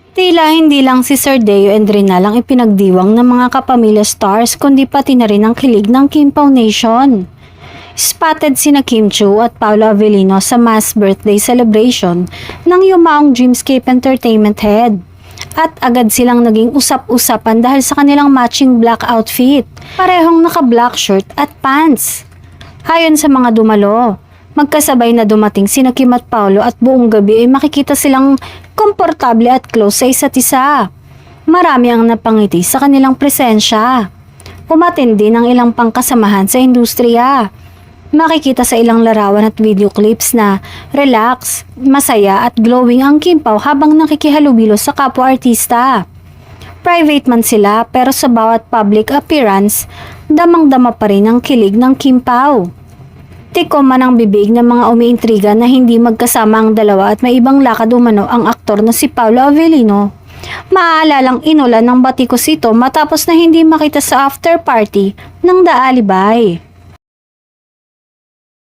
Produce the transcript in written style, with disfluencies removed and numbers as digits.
Tila hindi lang si Sir Deo and Rina lang ipinagdiwang ng mga kapamilya stars kundi pati na rin ang kilig ng Kim Pao Nation. Spotted sina Kim Chiu at Paolo Avellino sa mass birthday celebration ng yumaong Dreamscape Entertainment head. At agad silang naging usap-usapan dahil sa kanilang matching black outfit. Parehong naka-black shirt at pants. Ayon sa mga dumalo, magkasabay na dumating sina Kim at Paolo at buong gabi ay makikita silang komportable at close sa isa't isa. Marami ang napangiti sa kanilang presensya. Umatindi ng ilang pangkasamahan sa industriya. Makikita sa ilang larawan at video clips na relax, masaya at glowing ang Kim Pao habang nakikihalubilo sa kapwa-artista. Private man sila pero sa bawat public appearance, damang-dama pa rin ang kilig ng Kim Pao. Tikom man ang bibig ng mga umiintriga na hindi magkasama ang dalawa at may ibang lakad umano ang aktor na si Paolo Avellino. Maaalalang inulan ng batikos ito matapos na hindi makita sa after party ng The Alibay.